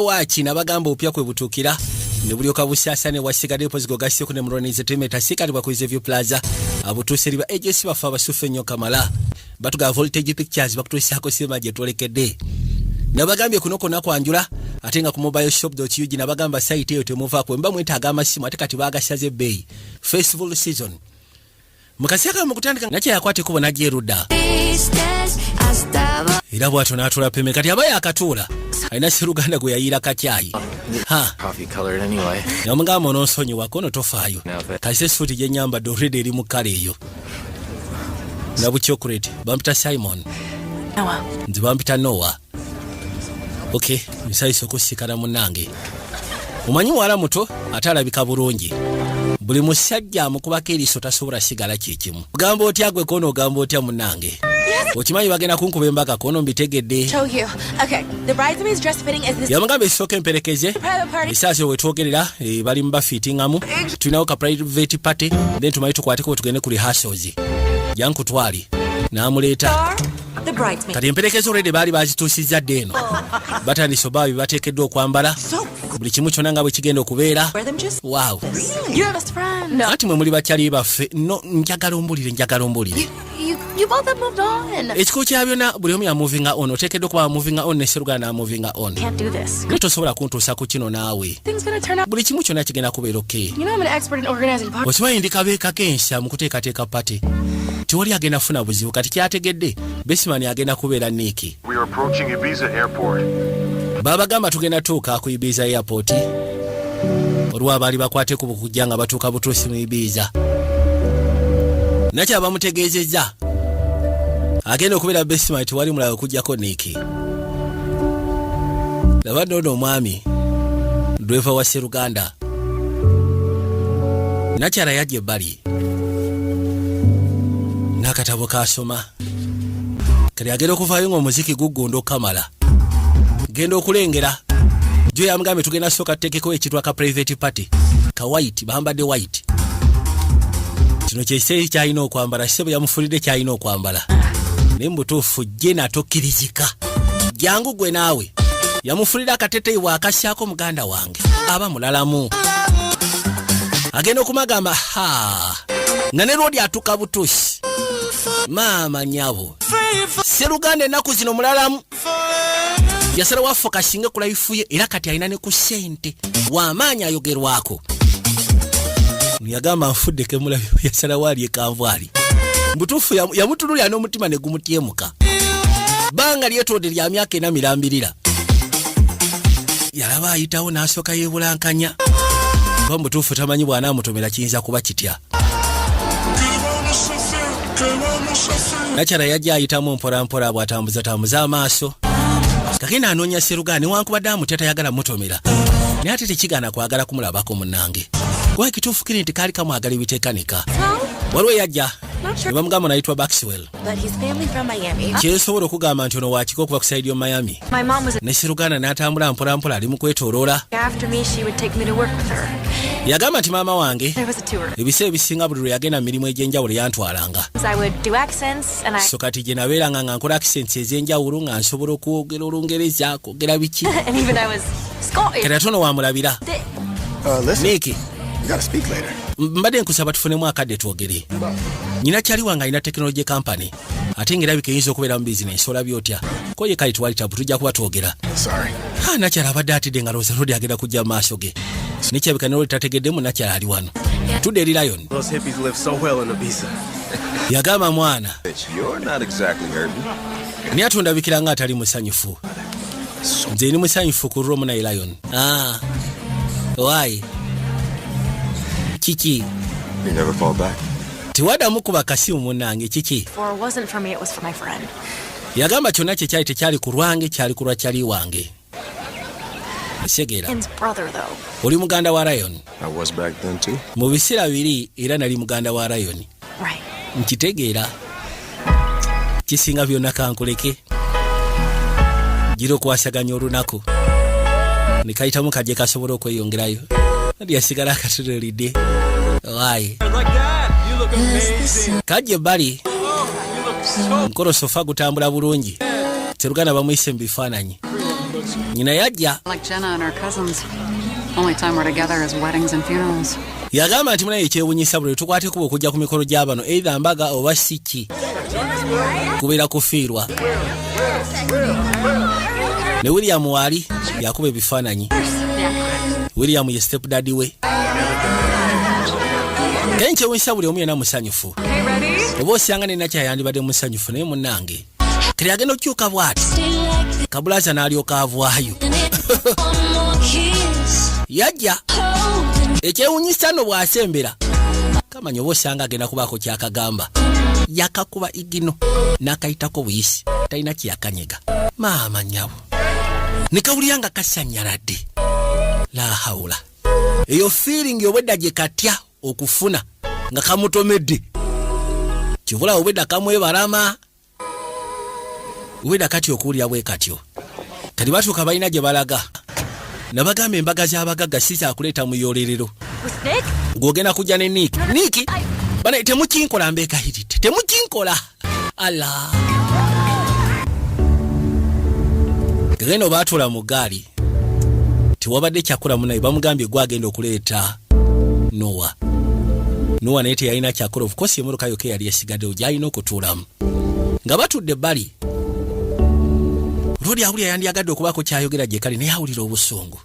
wachi nabagamba opya kwe butukira ne bulyoka busasane wasigadde pozigo gasio kune mronize temeta sikali bakoze view plaza abutuse liba agency bafa abasufe nnyo kamala batuga voltage pictures bakutusako sima je tolekedde nabagambye kunoko nakwanjula atenga ku mobileshop.ug nabagamba site eyo temuva ko mba mwetaaga amasimu ate kati bagashaze bay festival season mukasiaka mukutandika nache yakwate kubona jeruda ila bwatu natula peme kati abaya akatula aina siruganda gwe yayira kachai ha coffee colored anyway namungamo nonsonyi wakono tofayo kase suti je nyamba do rede eri mukale eyo nabu chocolate bampita Simon Noah nzibampita Noah okay misaiso kusikana munange umanyi wala muto atalabika bulungi buli musajja mukubaka eriso tasobola sigala kikimu gamba otya gwe kono gamba otya munange okimanyi bagenda kunkuba embaka kono mbitegedde okay the bridesmaids dress fitting is this yamugambe isooka emperekeze isase wetwogerera bali mbafitingamu tulinawo ka private party then tumanyi tukwateko tugende ku rehearsals yankutwali namuleeta kati emperekezo already bali bazituusizza deno batandise babi bateekeddwa okwambala buli kimu kyonna nga bwe kigenda okubeera wow ati mwe muli bakyali baffe no njagala ombulire you both have moved on ekiko kya byonna buli omu ya moving on oteekeddwa okuba moving on ne Seruganda na moving on can't do this tosobola kuntuusa ku kino naawe things gonna turn up buli kimu kyonna kigenda kubeera okay you know I'm an expert in organizing parties osimanyi ndi kabeeka kensa mu kuteekateeka pate tewali agenda funa buzibu kati kyategedde Besman agenda kubeera Niki. We are approaching Ibiza airport. Baba gamba tugenda tuuka ku Ibiza airport. Olwa bali bakwate ku bukujjanga batuuka butuusi mu Ibiza. Nacha bamutegeezezza. Agenda okubeera Besman tewali mulala okujjako Niki. Labadono mwami. Driver wa Seruganda. Nacha yajje bali. Nakatabo kasoma. Kali agenda okuvaayo ng'omuziki gugundo kamala. Genda okulengera. Jo yamugambe tugenda soka tekeko ekitwa ka private party. Ka white, bambadde white. Kino kyese kyalina okwambala, sebo yamufulidde kyalina okwambala. Ne mbutuufu jena tokkirizika. Jangu gwe naawe. Yamufulira akateteyi waakasyako muganda wange. Aba mulalamu. Agenda okumagamba nga ne lodi atuka butuusi. Mama nyabo Seruganda enaku zino mulalamu yasala wafoka singa kula ifuye era kati alina ne ku sente wamaanya ayogerwako yagamba nfudde kemula yasala wali ekanvwali mbutufu yamutululya n'omutima ne gumutyemuka banga lyetode lya myaka ena mirambirira yalaba ayitawo n'asooka yeebulankanya kuba mbutufu tamanyi bw'anaamutomera kiyinza kuba kitya Nachara yajja ayitamu mpola bwatambuza amaaso. Kagenda anoonya Seruganda newankubadde amuteta yagala mutomera. Naye ate tekigana kwagala kumulabako munnange. Kwa kituufu kiri nti kaali kamwagala ebiteekanika. Waliwo yajja. Bamugamba nayitwa Baxwell. but he's family from Miami Kyesobola okugamba nti ono wakiko okuva ku side yo Miami. my mom was Ne Seruganda n'atambula mpola ali mu kwetooloola. after me she would take me to work with her Yagamba nti maama wange there was a tour ebiseera ebisinga buli lwe yagenda mirimu egy'enjawulo yantwalanga. I would do accents and I So kati gye nabeeranga nga nkola accents ez'enjawulo nga nsobola okwogera Olungereza kwogera biki. and even I was Scottish Kati ate ono wamulabira. Listen, Niki you gotta speak later. mbadde nkusaba tufunemu akadde twogere. Nyina kyali wange alina technology company. Ate ng'erabika eyinza okubeera mu bizinensi olabye otya. Koje kali twali tabu tujja kuba twogera. Sorry. Nakyala abadde atidde nga looza lodi agenda kujja mu maaso ge. Nekyabika ne lodi tategeddemu nakyala ali wano. Tudde eri Lion. Those hippies live so well in Ibiza. Yagamba mwana. You're not exactly hurting. Naye atundabikira nga atali musanyufu. Nze ni musanyufu ku Rome na Lion. Why? Kiki. You never called back. Tiwadamu kuba kasimu munnange kiki. for it wasn't for me it was for my friend Yagamba kyonna kye kyali tekyali ku lwange kyali ku lwa kyali wange. Segera. his brother though Oli muganda wa Lion. I was back then too. Mu biseera biri era nali muganda wa Lion. right Nkitegeera. Kisinga byonna kankuleke. Giro kwasaganya olunaku. Nikaitamu kaje kasobola okweyongerayo. Ndi yasigala akatulidde. Why? Kaje bali. Nkoro sofa gutambula bulungi. Seruganda bamuyise mu bifaananyi. nyina yajja Like Jenna and her cousins. Only time we're together is weddings and funerals. yagamba nti munaye ekyewunyisa buli tukwate kuba okujja ku mikolo gy'abano either mbaga oba siki kubeera kufiirwa. Ne William waali yakuba ebifaananyi. William ye step daddy we. Kale nkyewunyisa buli omu yena musanyufu. Oba osanga ne nakya yandibadde musanyufu naye munnange kale agenda okyuka bw'ati kabulaza n'alyoka avaayo. Yajja ekyewunyisa no bw'asembera kamanya oba osanga agenda kubaako kyakagamba yakakuba igino n'akayitako buyisi talina kyeyakanyega maama nyabo ne kawulira nga kasanyaladde la hawula eyo feeling obwedda gye katya okufuna nga kamutomedde kivula obwedda kamwebalama obwedda kati okuwulira bwe katyo kati batuuka balina gye balaga nabagamba embaga z'abagagga si zaakuleeta muyolerero ng'ogenda kujja ne Niiki bana temukinkola mbeegayiridde temukinkola ala gagenda obaatula mu gaali tewabadde kyakolamu naye bamugambye gwagenda okuleeta Noah naye teyalina kyakola of course emmotoka yokka yali esigaddewo gy'alina okutuulamu nga batudde ebbali Lodi awulira yandyagadde okubaako kyayogera gye kali naye awulira obusungu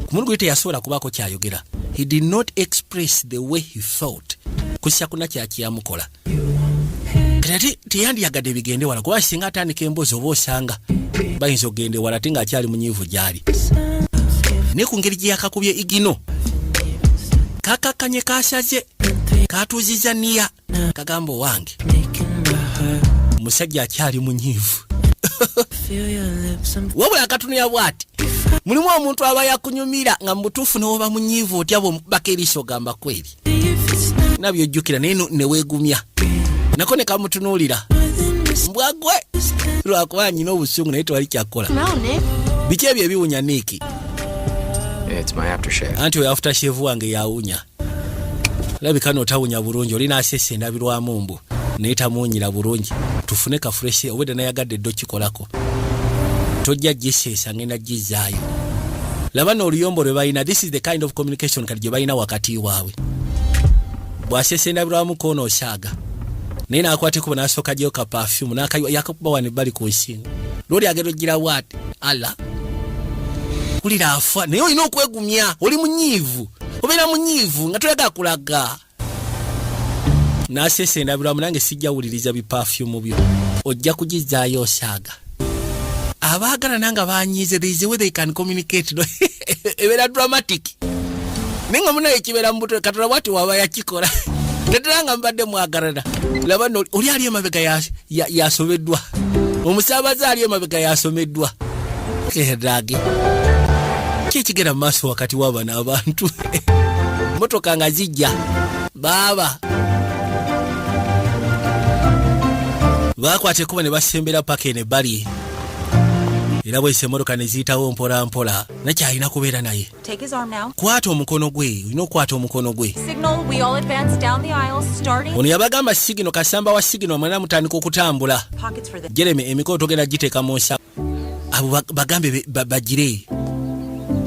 ku mulugu teyasobola kubaako kyayogera. He did not express the way he felt kusya kuna kyakiyamukola kati teyandyagadde bigende wala kuba singa atandika emboozi oba osanga bayinza okgende wala ate ng'akyali munyiivu gy'ali ne ku ngeri gye yakakubye igino kakakanye kasaze katuuziza niya kagamba owange musajja akyali munyiivu wabula akatunira bw'ati mulimu omuntu aba yakunyumira nga mubutuufu n'oba munyiivu otya bw'omukubako eriiso ogamba kweri nabyojjukira naye neweegumya nako ne kamutunuulira mbwagwe lwakuba nyina obusungu naye tewali kyakkola biki ebyo ebiwunya Niiki anti oyo aftershave wange yawunya labika n'otawunya bulungi olina asese endabirwamu mbu naye tamuwunyira bulungi tufune kafureshi obwedda nayagadde eddo kikolako tojja giseesa ngenda gizaayo laba n'oluyombo lwe balina this is the kind of communication kati gye balina wakati waabwe bw'asesa endabirwamu koona osaaga naye n'akwateko n'asooka gyeyo ka perfume yakakuba wano ebbali ku nsingo lwoli agenda ogira bw'ati ala kulira afa naye olina okwegumya oli munyiivu obeera munyiivu nga toyagala kulaga n'asesa endabirwamu nange sijja wuliriza biperfume byo ojja kugizaayo osaaga abaagala nanga banyiize there is a way they can communicate ebeera dramatic naye nga munaye kibeera mu butwe katola bwati waba yakikola tetera nga mbadde mwagalana laba oli ali emabega yasomeddwa omusaabaze ali emabega yasomeddwa kedage kikigera mu maaso wakati w'abana abantu motoka nga zijja baaba bakwate kuba ne basembera paka ene bali era bwese emmotoka ne ziyitawo mpola mpola nakyalina kubeera naye kwata omukono gwe olina okukwata omukono gwe ono yabagamba sigino kasamba wa sigino amwana mutandika okutambula Jeremy emikono togenda giteeka mu nsa abo bagambe bagire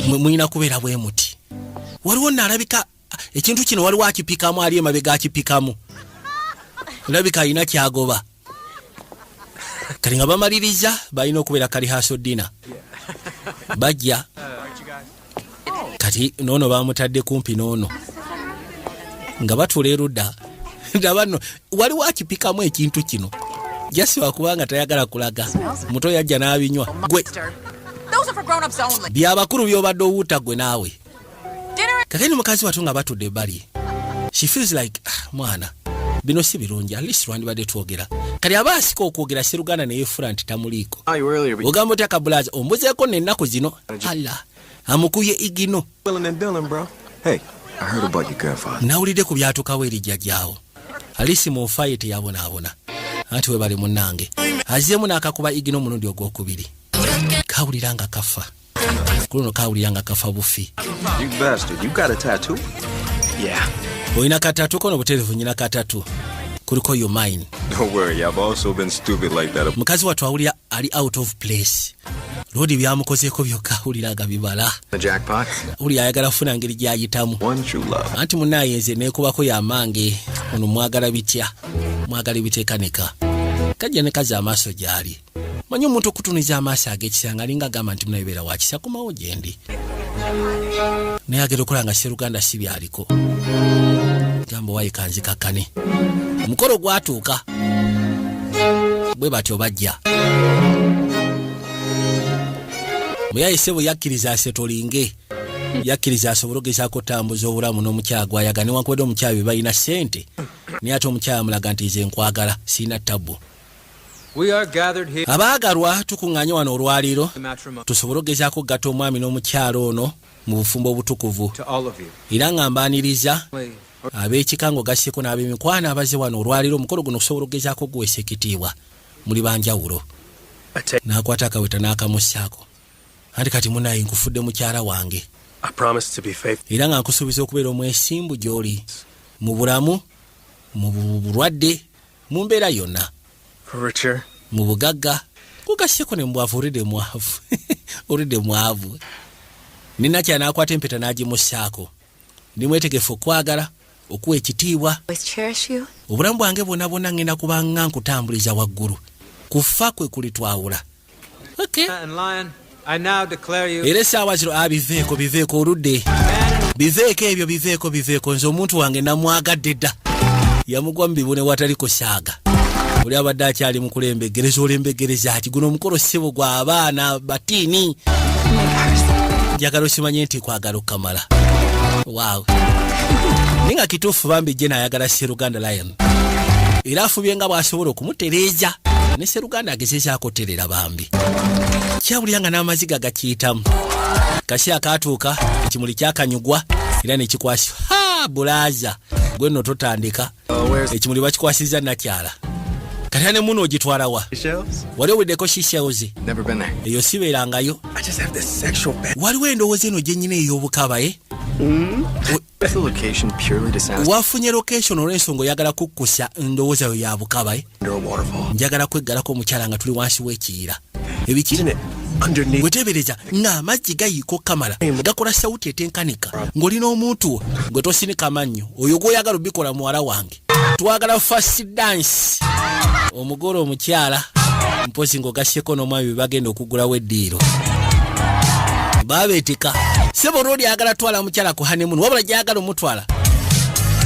mulina kubeera bwe muti waliwo naalabika ekintu kino waliwo akipikamu ali emabega akipikamu olabika alina kyagoba kali nga bamaliriza balina okubeera kali haso dina bajja kati noono bamutadde kumpi noono nga batuula erudda ndabano waliwo akipikamu ekintu kino jasiwa kubanga tayagala kulaga muto yajja n'abinywa gwe byabakulu byobadde owuuta gwe naawe kakeni mukazi watu nga batudde ebbali she feels like mwana bino si birungi at least lwandibadde twogera kali aba asika okwogera seruganda neyeefula nti tamuliiko ogamba otya kabulaza ombuzeeko n'ennaku zino ala amukubye igino nawulidde ku byatukawo erijja gyawo alisi mu nfaye teyabonaabona anti we bali munnange azeemu n'akakuba igino omulundi ogwokubiri kawulira nga kafa kuluno kawulira nga kafa bufi olina katatu kono buterevu nyina katatu kuliko your mind. Don't worry, I've also been stupid like that. Mukazi watu awulira ali out of place Lodi byamukozeeko byokka awuliraga bibala. The jackpot? Uli ayagala funa ngeri gyayitamu. One true love. Anti munaye nze neekubako yamange ono mwagala bitya mwagala biteekanika kajja ne kaza amaaso gyali manyi omuntu okutuniza amaaso ag'ekisanga alinga agamba nti munayebeera wakisa kumawo gyendi naye agera okulanga Sseruganda si byaliko gamba wayikanzikakkane omukolo gwatuuka bwe batyo bajja muyayise bwe yakkiriza asetolinge yakkiriza asobole okugezaako otambuza obulamu n'omukyala gw'ayagala newankubadde omukyala bye balina ssente naye ate omukyala mulaga nti nze nkwagala sirina ttabu. Abaagalwa tukuŋŋaanye wano olwaliiro tusobole okugezaako okugatta omwami n'omukyala ono mu bufumbo obutukuvu era nga mbaaniriza ab'ekika ng'ogasseko n'ab'emikwano abaze wano olwaliiro omukolo guno okusobola okugezaako okuweesa ekitiibwa muli banjawulo. N'akwata akaweta n'akamussaako anti kati munaye nkufudde mukyala wange. I promise to be faithful. Era nga nkusuubiza okubeera omwesimbu gy'oli mu bulamu mu bulwadde mu mbeera yonna Richard. mu bugagga kugasseko ne mbwavu olidde mwavu nina kyanakwata empeta n'agimussaako ndi mwetegefu okwagala okuwa ekitiibwa obulamu bwange bwonna bwonna ngenda kubanga nkutambuliza waggulu kufa kwe kulitwawula. Okay. Era essaawa zino biveeko oludde biveeko ebyo biveeko nze omuntu wange namwagadde dda yamugwa mu bibune wataliko saaga oli abadde akyali mukulembegereza olembegereza ati guno omukolo ssebo gwa abaana batiini njagala osimanye nti kwagala okukamala. Waaw ninga kituufu bambi je naayagala Sseruganda Lion era afubye nga bw'asobola okumutereeza ne Sseruganda agezezaako oterera bambi kyawulyanga n'amaziga gakiyitamu kasi akaatuuka ekimuli kyakanyugwa era nekikwasibwa bulaaza gwe nno totandika ekimuli bakikwasiza nakyala kati ne muno ogitwala wa wali owiddeko shishells eyo sibeerangayo waliwo endowooza eno gyennyina ey'obukaba wafunye location olw'ensonga oyagala kukkusa endowooza yo ya bukaba njagala kweggalako omukyala nga tuli wansi w'ekiyira ebikiri wetebereza ng'amazzi gayiika okamala gakola sawuti etenkanika ng'olina omuntu gwe tosinika mannyo oyo gw'oyagala obikola muwala wange twagala fast dance omugole omukyala mpozi ng'ogasseko n'omwami bye bagenda okugulawo eddiiro babeetika sebo roodi ayagala twala mukyala ku hanemunu wabula gyayagala omutwala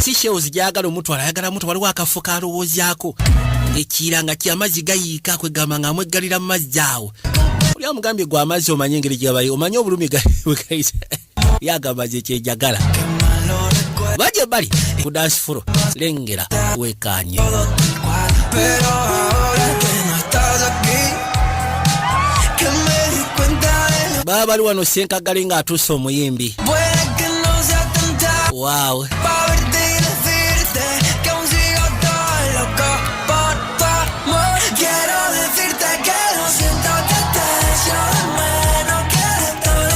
si shells gyayagala omutwala ayagala mutwala waliwo akafo kalowoozaako ekiyira nga kyamazzi gayiika kwegamba nga amweggalira mu mazzi awo oli amugambye gwe amazzi omanye engeri gyabayo omanye obulumi bwegayisa yagamba ze kyejagala bajje bali ku dance floor lengera wekanye baba bali wano Senkagale nga atuuse omuyimbi. Wow.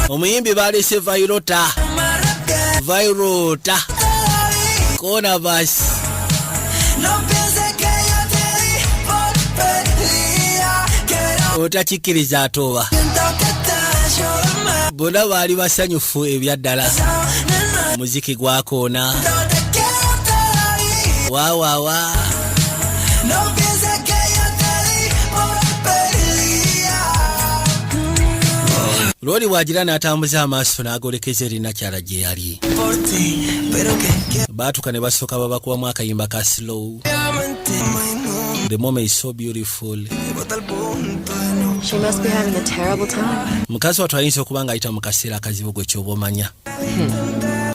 Omuyimbi baleese Vairota kona basi otakikiriza atoba bonna baali basanyufu ebyaddala muziki gwakoona wawawa Lodi bwagira n'atambuza amaaso n'agolekeza erina kyala gye yali baatuka ne basooka babakubamu akayimba ka slow. The moment is so beautiful. She must be having a terrible time. Mukazi watu ayinza okuba nga ayita mu kaseera akazibu gwe ky'oba omanya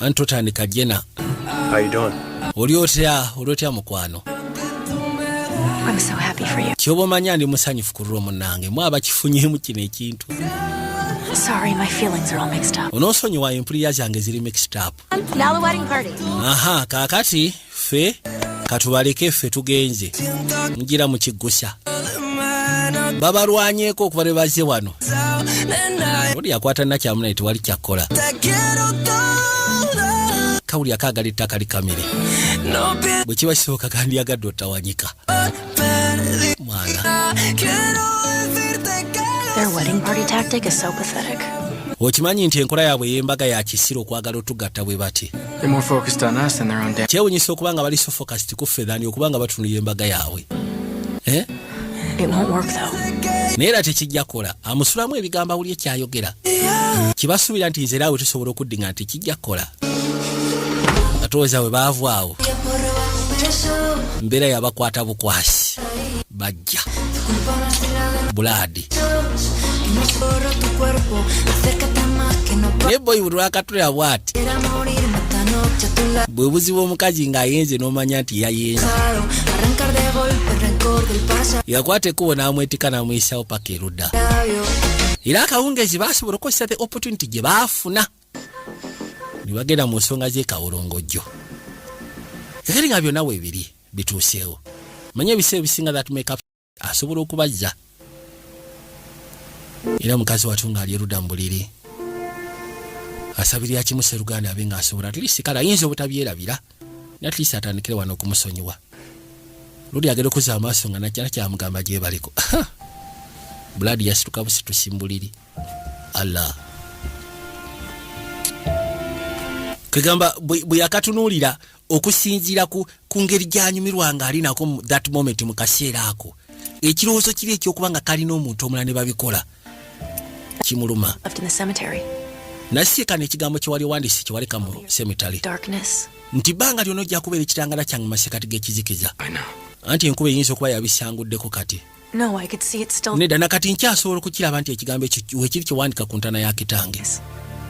anti totandika jena. How you doing? Oli otya mukwano? I'm so happy for you. Ky'oba omanya ndi musanyufu ku lulwo munnange mwaba kifunyemu kino ekintu. Sorry, my feelings are all mixed up. Onoosonyiwa empulira zange ziri mixed up. Now the wedding party. Aha, kaakati ffe katubaleke ffe tugenze ngira mu kiggusa babalwanyeeko okuba ne bazze wano oli yakwata nakyamunaye tewali kyakkola kawuli akaagala ettaka likamere bwe kiba kisooka kandyagadde otawanyika mwana Their wedding party tactic is so pathetic. Okimanyi nti enkola yaabwe y'embaga ya kisiro okwagala otugatta bwe bati. They're more focused on us than their own damn. Kyewunyisa okubanga bali so focused ku ffe than okubanga batunuulira embaga yaabwe. It won't work though. Naye era tekijja kukola. Amusulamu ebigambo awulye kyayogera. Kibasuubira nti nze naawe tusobola okuddinga nti kijja kukola. Atooza we baavu awo. Mbeera yabakwata bukwasi. Bajja. Buladi. Nebo ibulwa katula bwati. Bwe buzibu omukazi ng'ayenze n'omanya nti yayenze. Yakwate kubo n'amwetika n'amuyisaawo paka erudda. Era akawungeezi baasobola okukozesa the opportunity gye baafuna. Ne bagenda mu nsonga z'ekawolongojjo. Kakati nga byonna weebiri bituuseewo. Manya ebiseera ebisinga that make up asobola okubazza. Era mukazi watu ng'ali erudda mu buliri. Asabirira kimu Sseruganda abe ng'asobola at least kale ayinza obutabyerabira. Ne at least atandikire wano okumusonyiwa. Ludi agenda okuzza amaaso nga najjana kyamugamba gye baliko. Buladi yasituka busitusi mu buliri. Allah. Kagamba bwe yakatunuulira okusinziira ku ngeri gy'anyumirwa ng'ali nako that moment mu kaseera ako. Ekirowoozo kiri ekyokuba nga kalina omuntu omulala ne babikola. Kimuluma. Left in the cemetery. Nasieka n'ekigambo kye wali wandiise kye waleka mu cemetery. Darkness. Nti bbanga lyonna ojja kubeera ekitangala kyange masekati g'ekizikiza. I know. Anti enkuba eyinza okuba yabisanguddeko kati. No, I could see it still. Nedda nakati nkyasobola okukiraba nti ekigambo ekyo wekiri kye wandika ku ntana ya kitange.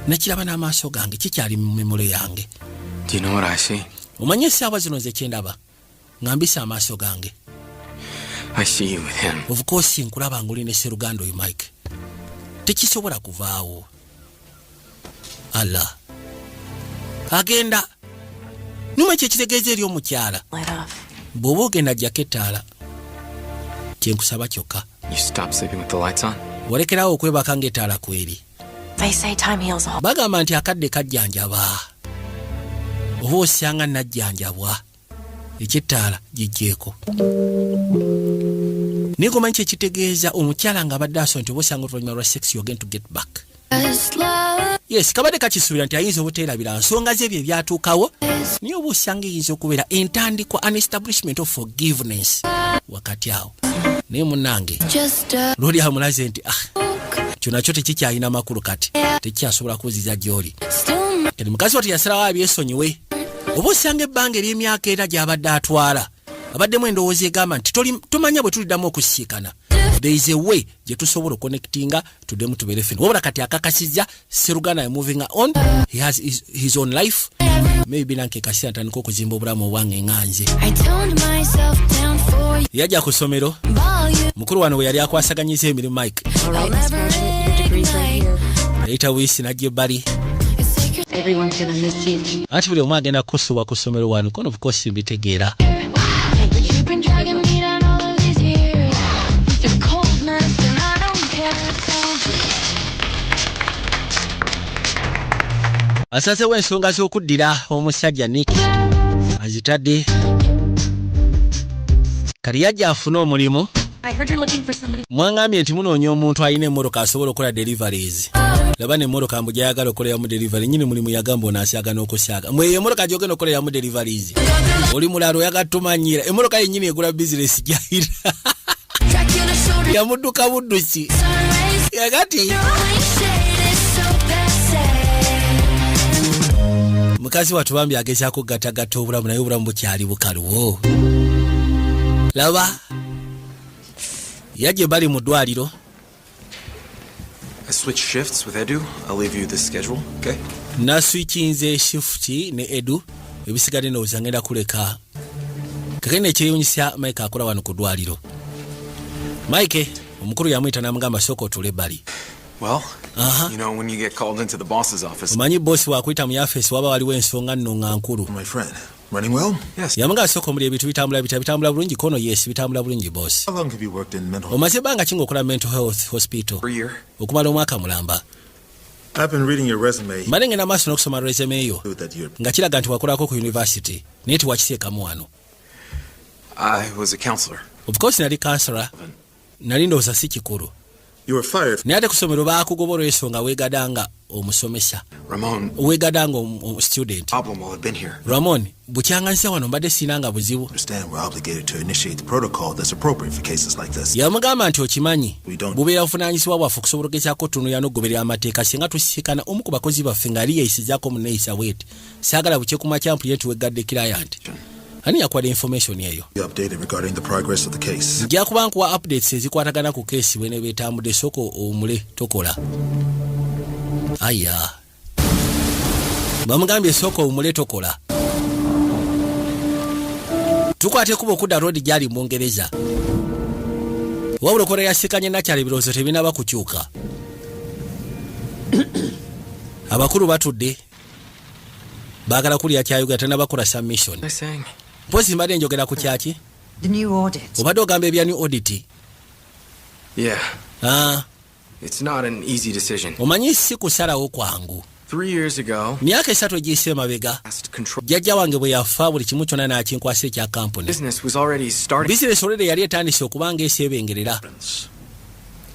Nakiraba n'amaaso gange kikyali mu memolo yange. Do you know what I see? Omanye essaawa zino nze kyendaba. Ngambisa amaaso gange. I see you with him. Of course nkulaba ng'oli ne Sseruganda oyo Mike. Tekisobola kuvaawo. Allah. Agenda. Numa kyekitegeeza eri omukyala. Light off. Bw'oba ogenda jjako ettaala. Kyenkusaba kyokka. You stop sleeping with the lights on? Walekerawo okwebaka ng'ettaala kweri. They say time heals all. Bagamba nti akadde kajjanjaba. Oba osanga najjanjabwa. Ekyettaala gijjeeko. Naye gomanyi kyekitegeeza omukyala ng'abadde aso nti oba osanga oluvannyuma lwa sex you're going to get back. Yes, kabadde kakisuubira nti ayinza obuteerabira nsonga ze ebyo ebyatuukawo. Naye oba osanga eyinza okubeera entandikwa an establishment of forgiveness wakati awo. Naye munnange lwoli amulaze nti kyo nakyo tekikyalina makulu kati tekikyasobola kuziza gy'oli. Kati mukazi wati yasalawo abyesonyiwe. Oba osanga ebbanga ery'emyaka era gy'abadde atwala abaddemu endowooza egamba nti tomanya bwe tuliddamu okusiikana. There is a way gye tusobola connectinga tuddemu tubeere ffene. Wabula kati akakasizza Sseruganda moving on. He has his own life. Maybe nanke kasi atandika okuzimba obulamu obwange nganze. Yajja ku ssomero. Mukulu wano we yali akwasaganyiza emirimu Mike. Ayita wiisi najja ebbali. Everyone's gonna miss you. Ati buli omu agenda kukusuubwa ku ssomero wano kono of course mbitegeera. You've been dragging me down all of these years. The coldness and I don't care. Asazeewo ensonga z'okuddira omusajja Nick azitadde. Kali yajja afune omulimu. I heard you're looking for somebody. Mwangambye nti munoonya omuntu alina emmotoka asobola okukola deliveries. Laba n'emmotoka mbu gyayagala okukoleramu delivery. Nyini mulimu yagamba onaasyaga n'okusyaga. Mwe emmotoka gy'ogenda okukoleramu deliveries. Oli mulala oyagala tumanyira. Emmotoka yennyini egula bizinesi gyayira. Yamudduka buddusi. Yakati. Mukazi watubambye agezaako gatagatta obulamu naye obulamu bukyali bukaluwo. Laba. Yajje bali mu ddwaliro. I switch shifts with Edu. I'll leave you the schedule, okay? Naswitchinze shift ne Edu. Ebisigadde ndowooza ngenda kuleka. Kakene ekyeyunyisa Mike akola wano ku ddwaliro. Mike, omukulu yamuyita n'amugamba sooka otule bali. Well, you know, when you get called into the boss's office. Omanyi boss wakuyita mu yafeesi waba waliwo ensonga nno nga nkulu. My friend, running well? Yes. Yamugamba sooka omuli ebintu bitambula bulungi kono yes bitambula bulungi boss. How long have you worked in mental health? Omaze ebbanga ki ng'okola mental health hospital? For a year. Okumala omwaka mulamba. I've been reading your resume. Mbadde ngenda maaso n'okusoma resume yo. That you're... Nga kiraga nti wakolako ku university. Naye tiwakiteekamu wano. I was a counselor. Of course nali counselor. Nali ndowooza si kikulu. You were fired. naye ate ku ssomero baakugoba olw'ensonga weegadanga omusomesa Ramon, weegadanga student. problem while I've been here. Ramon, bukyanga nsi wano mbadde siinanga buzibu. Understand we're obligated to initiate the protocol that's appropriate for cases like this. Yamugamba nti okimanyi We don't- bubeera buvunaanyizibwa bwaffe okusobola okugezaako tunuya n'ogoberera amateeka singa tusisikana omu ku bakozi baffe ng'ali yeeyisizaako muneeyisa bweti saagala bukye ku makyampu ye tuwegadde client. Ani yakwada information eyo? Be updated regarding the progress of the case. Nja kuba nkuwa updates ezikwatagana ku keesi bwe ne beetambudde soko omule tokola. Aya. Bamugambye soko omule tokola. Tukwate kuba okudda road gyali mu Ngereza. Wabula okola yasikanye nakyala ebirowoozo tebinaba kukyuka. Abakulu batudde. Baagala kulya kyayuga tenabakola submission. What am I saying? Mpozi mbadde njogera ku kyaki? The new audit. Obadde ogamba ebya new audit. Yeah, Ah, it's not an easy decision. omanyi si kusalawo kwangu. 3 years ago, Myaka 3 egiyise emabega. last control Jjajja wange bwe yafa buli kimu kyonna n'akinkwasa ekya kampuni. business was already starting. Bizinesi olwedde yali etandise okuba ng'eseebengerera.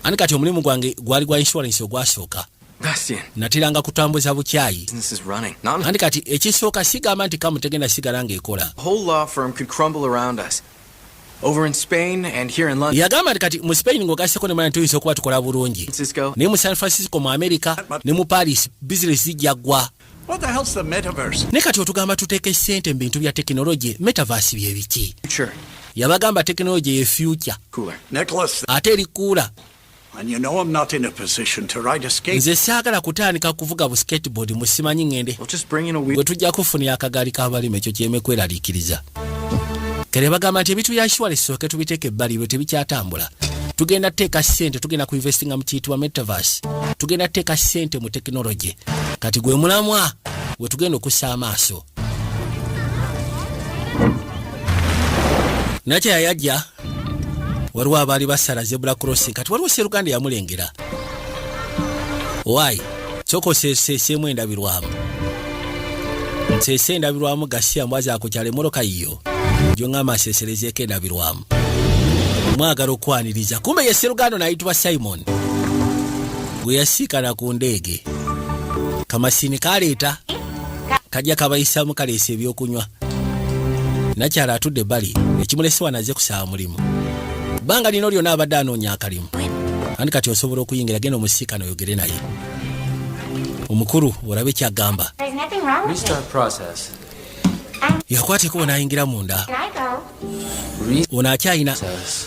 Ani kati omulimu gwange gwali gwa insurance ogwasooka. Bastien, Nateranga kutambuza bukyayi. business is running. Not Ani kati ekisooka sigamba nti kamu tegenda sigala ng'ekola. the whole law firm could crumble around us. Over in Spain and here in London, Yagamba nti kati mu Spain ng'ogasseko ne manya tuyinza okuba tukola bulungi. Francisco. Ne mu San Francisco mu America ne mu Paris bizinesi zijja ggwa. What the hell's the metaverse? Ne kati otugamba tuteeke ssente mu bintu bya tekinologi metaverse bye biki? Future Yabagamba tekinologi ye future cooler. Nicholas, ate erikuula. and you know I'm not in a position to ride a skate. Nze saagala kutandika kuvuga bu skateboard mu simanyi ngende. We'll just bring in a wheel. Gwe tujja kufunira akagaali k'abalimi ekyo kyeme kweraliikiriza. Kere bagamba nti ebintu bya insurance sooke tubiteeke ebbali bwe tebikyatambula. Tugenda teeka ssente, tugenda ku investinga mu kiyitibwa metaverse. Tugenda teeka ssente mu tekinologi. Kati gwe mulamwa we tugenda okussa amaaso. Nakyo yayajja waliwo abaali basala zebra crossing kati waliwo Sseruganda yamulengera. Why? Soko seseemu endabirwamu. Sese endabirwamu gasiya mbwaza akukyala emmoloka yiyo. Gyongamba aseeserezeeko endabirwamu. Mwagala okwaniriza. Kumbe ye Sseruganda n'ayitibwa Simon. Gwe yasiikana ku ndeege. Kamasini kaleeta. Kajja kabayisaamu kaleesa ebyokunywa. Nakyala atudde bali ekimulese wanaze kusaba mulimu. Banga lino lyonna abadde anoonya akalimu. Ani kati osobola okuyingira genda omusiikana oyogere naye. Omukulu olabe kyagamba. There's nothing wrong with it. Restart process. Yakwateko naayingira munda. Can I go? Ono akyayina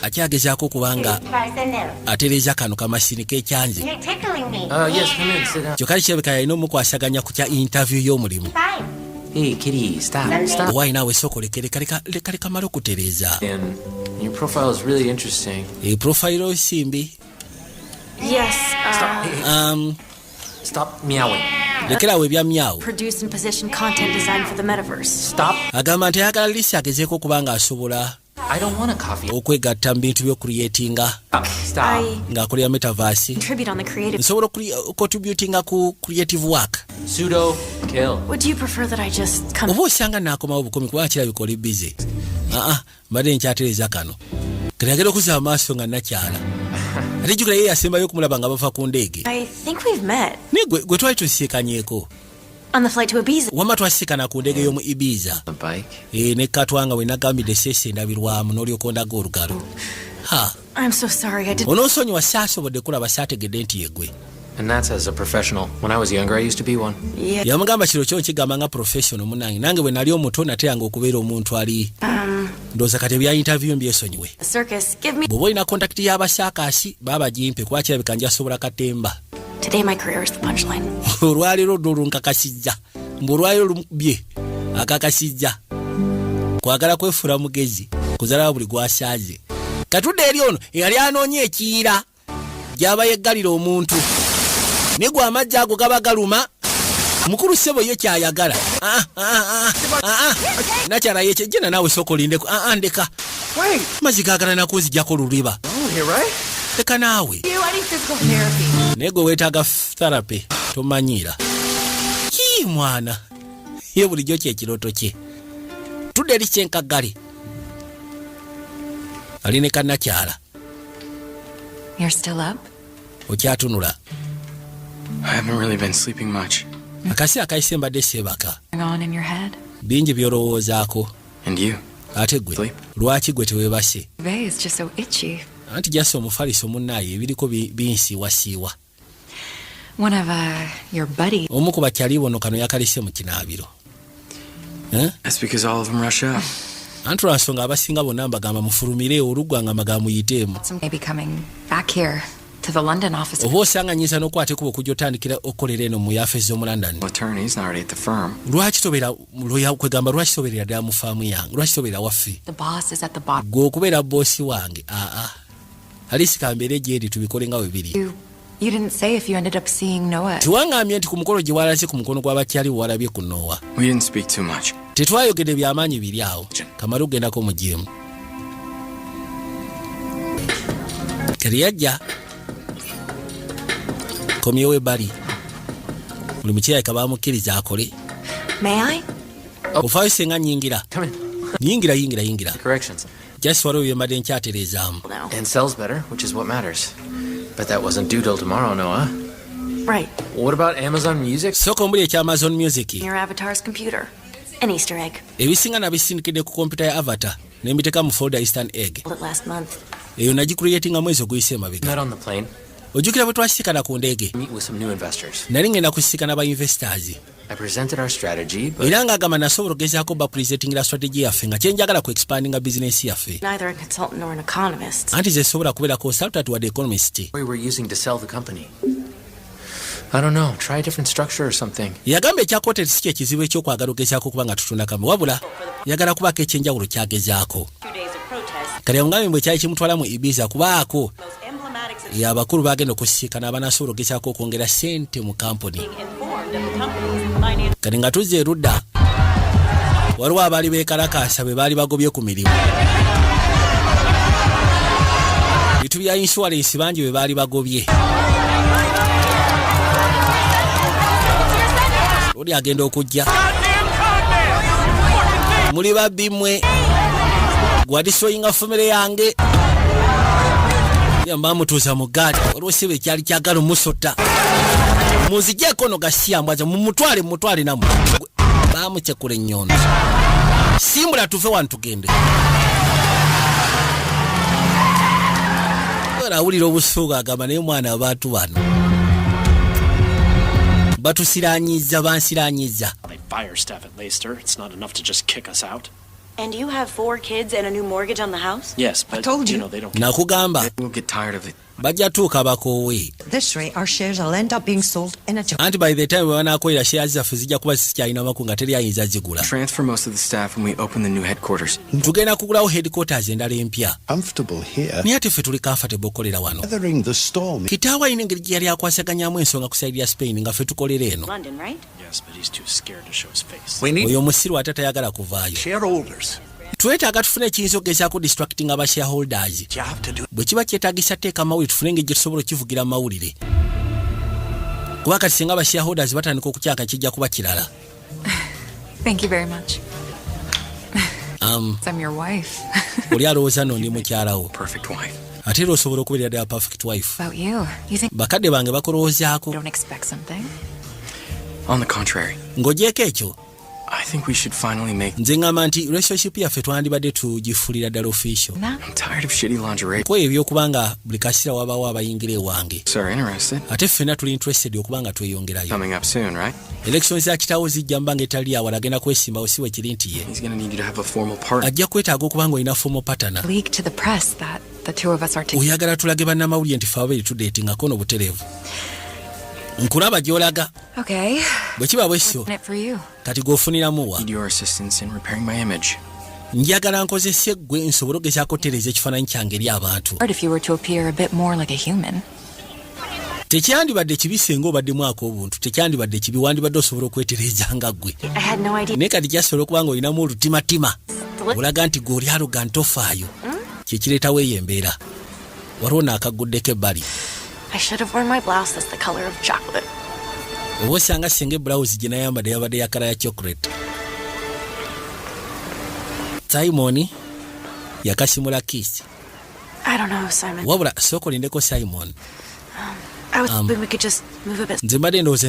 akyagezaako kubanga Advice and no. atereeza kano kamasini k'ekyanzi. You're tickling me. Yes, come in, sit down. Kyokka kirabika yalina omukwasaganya ku kya interview y'omulimu. Fine. Hey, kitty, stop. Owaayi naawe soko leka kamala okutereeza. And your profile is really interesting. Profile simbi. Yes, Stop meowing. Lekerawo ebya myawo. produce and position content design for the metaverse. Stop. Agamba nti ayagala lisi agezeeko kubanga asobola I don't want a coffee. okwegatta mu bintu by'okuliyetinga Stop. I ng'akolera metaverse. contribute on the creative. Nsobola contributinga ku creative work. Pseudo kill. Would you prefer that I just come? Oba osanga naakomawo bukomi kuba kirabika oli busy. Mbadde nkyatereeza kano. Keragera okuzza amaaso nga nakyala. Ate jjukira ye yasembayo okumulaba nga bava ku ndeege. I think we've met Naye gwe twali tusiikanyeeko. on the flight to Ibiza. Wamma twasiikana ku ndeege y'omu Ibiza. A bike. Ne katwanga we nagambidde sese endabirwamu n'olyoka ondaga olugalo. I'm so sorry. I didn't. Onoosonyiwa saasobodde kulaba saategedde nti ye gwe. And that's as a professional. When I was younger, I used to be one. Yeah. Yamugamba kiro kyo nkigamba nga professional munange. Nange bwe nali omuto nateranga okubeera omuntu ali. Ndowooza kati ebya interview mbyesonyiwe. The circus. Give me. Bw'oba olina kontakiti y'abasaakaasi baba gimpe kuba kirabika njasobola katemba. Today my career is the punchline. Olwaliro olunkakasijja mbu olwaliro lumubye akakasijja kwagala kwefuula mugezi kuzalawo buli gwasaaze katudde eri ono eyali anoonya ekiyiira gy'aba yeggalira omuntu ne gwe amajja ago gaba galuma mukulu ssebo ye kyayagala nakyala yekyejjena naawe sooka olindeko ndeka mazzi gaagala nakozijjako luliba leka naawe I need physical therapy. naye gwe weetaaga therapy tomanyiira mwana ye bulijjo kyekiroto kye tudde eri kyenkaggale ali ne kannakyala. You're still up? okyatunula. I haven't really been sleeping much. Akaseera kayise mbadde seebaka. On in your head. Bingi by'olowoozaako. And you? Ate gwe Sleep. lwaki gwe teweebase? Vey is just so itchy. Anti jase omufaliso munnaaye ebiriko binsiiwasiiwa. One of your buddies. Omu ku bakyali bono kano yakalise mu kinaabiro. That's because all of them rush up. Anti lwansonga abasinga bonna mbagamba mufulumire olugwa nga maga muyiteemu. Maybe coming back here to the London office. Oba osanganyiza n'okwate kuba okujja otandikira okukolera eno mu yafeesi z'omu London. Attorney's not already at the firm. Lwaki kwegamba lwaki tobeerera ddala mu faamu yange? Lwaki tobeera waffe? The boss is at the bottom. Gwe okubeera boosi wange. Alisi kambeere gyeri tubikole nga webiri. You didn't say if you ended up seeing Noah. Tiwangambye nti ku mukolo gye walaze ku mukono gw'abakyali walabye ku Noah. We didn't speak too much. Tetwayogedde byamaanyi biri awo. Kamala ogendako mu gyemu. Keri yajja. Komyewo ebbali. Buli mukyayika baamukkiriza akole. May I? Ofaayo senga nyingira. Come in. Yingira. Corrections. Just waliwo bye mbadde nkyatereezaamu. And sells better, which is what matters. But that wasn't due till tomorrow, Noah. Right. What about Amazon Music? Sooka ombuli ekya Amazon Music. Your avatar's computer. An Easter egg. Ebisinga nabisindikidde ku kompyuta ya Avatar ne mbiteeka mu folder Eastern Egg. Last month. Eyo nagicreatinga mwezi oguyise emabega. Met on the plane. Ojjukira bwe twasisikana ku ndeege. Meet with some new investors. Nali ngenda kusisikana ba investors. I presented our strategy, but Era ng'agamba nasobola ogezaako bapresentingira strategy yaffe nga kyenjagala ku expandinga business yaffe. Neither a consultant nor an economist. Anti ze sobola kubeera consultant wadde economist. we were using to sell the company. I don't know. Try a different structure or something. Yagamba ekyakooteri si kye kizibu ekyokwagala ogezaako kuba nga tutunda kamwe wabula yagala kubaako ekyenjawulo kyagezaako. Kale omugambi bwe kyali kimutwala mu Ibiza kubaako abakulu bagenda okusisikana abanasobola ogezaako okwongera ssente mu kampuni. Kale nga tuzza erudda waliwo abaali beekalakaasa bwe baali bagobye ku mirimu. Bitu bya insurance bangi bwe baali bagobye. Oli agenda okujja. Muli babbi mmwe. Gwadisoyinga famire yange. Yamba mutuuza mu gaali. Waliwo sibe kyali kyagala omusota. Muzijjeko no gasiyambwaza mumutwale namu. Baamukyekula ennyondo. Simbula tuve wano tugende. Awulira obusuuga agamba naye mwana abantu bano. Batusiranyiza bansiranyiza. Fire staff at Leicester. It's not enough to just kick us out. And you have 4 kids and a new mortgage on the house? Yes, but told you. know they don't. Nakugamba We'll get tired of it. bajja tuuka bakoowe. This rate, our shares will end up being sold in a job. Anti by the time banaakolera shares zaffe zijja kuba zikyalina makulu nga teri ayinza zigula. Transfer most of the staff when we open the new headquarters. Tugenda kugulawo headquarters endala empya. Comfortable here, Naye ate ffe tuli comfortable okukolera wano. weathering the storm. Kitaawe alina engeri gye yali akwasaganyamu ensonga ku saidi ya Spain nga ffe tukolera eno. London, right? Yes, but he's too scared to show his face. We need Oyo musiru ate tayagala kuvaayo. shareholders. Twetaaga tufune ekiyinza okugezaako distracting aba shareholders. You have to do. Bwe kiba kyetaagisa teeka amawulire tufune engeri gye tusobola okivugira amawulire. Kuba kati singa aba shareholders batandika okukyaka kijja kuba kirala. Thank you very much. I'm your wife. Oli alowooza nno ndi mukyalawo. Perfect wife. Ate era osobola okubeera ddala perfect wife. About you. You think Bakadde bange I bakulowoozaako. don't expect something? On the contrary, Ng'ogyeko ekyo, I think we should finally make. nze ngamba nti relationship yaffe twandibadde tugifulira ddala official. No. I'm tired of shitty lingerie. Ku ebyokuba nga buli kaseera wabaawo abayingira ewange. So interested. Ate ffenna tuli interested okuba nga tweyongerayo. Coming up soon, right? Elections za kitaawo zijja mba nga etali awo agenda kwesimbawo si wekiri nti ye. He's gonna need you to have a formal party. Ajja kwetaaga okuba nga olina formal partner. Leak to the press that the two of us are together. Oyagala tulage bannamawulire nti ffe ababiri tudeetingako no butereevu. Nkulaba gy'olaga. Okay. Bwe kiba bwesyo What's in it for you? kati gw'ofuniramuwa. Need your assistance in repairing my image. Njagala nkozese ggwe nsobole ogezaako otereeza ekifaananyi kyange eri abantu. Or if you were to appear a bit more like a human. Tekyandibadde kibi singa obaddemu obuntu. Tekyandibadde kibi wandibadde osobola okwetereeza nga ggwe. I had no idea. Naye kati kyasobola okuba nga olinamu olutimatima. Olaga nti gwe oli aluga ntofaayo. Kyekireetawo eyo embeera. Waliwo naakaguddeko ebbali. I should have worn my blouse that's the color of chocolate. Oba osanga singa ebulawuzi gye nayambadde yabadde ya kala ya chocolate. Simon yakasimula kiss. I don't know, Simon. Wabula sooka olindeko Simon. I was hoping we could just move a bit. nze mbadde ndowooza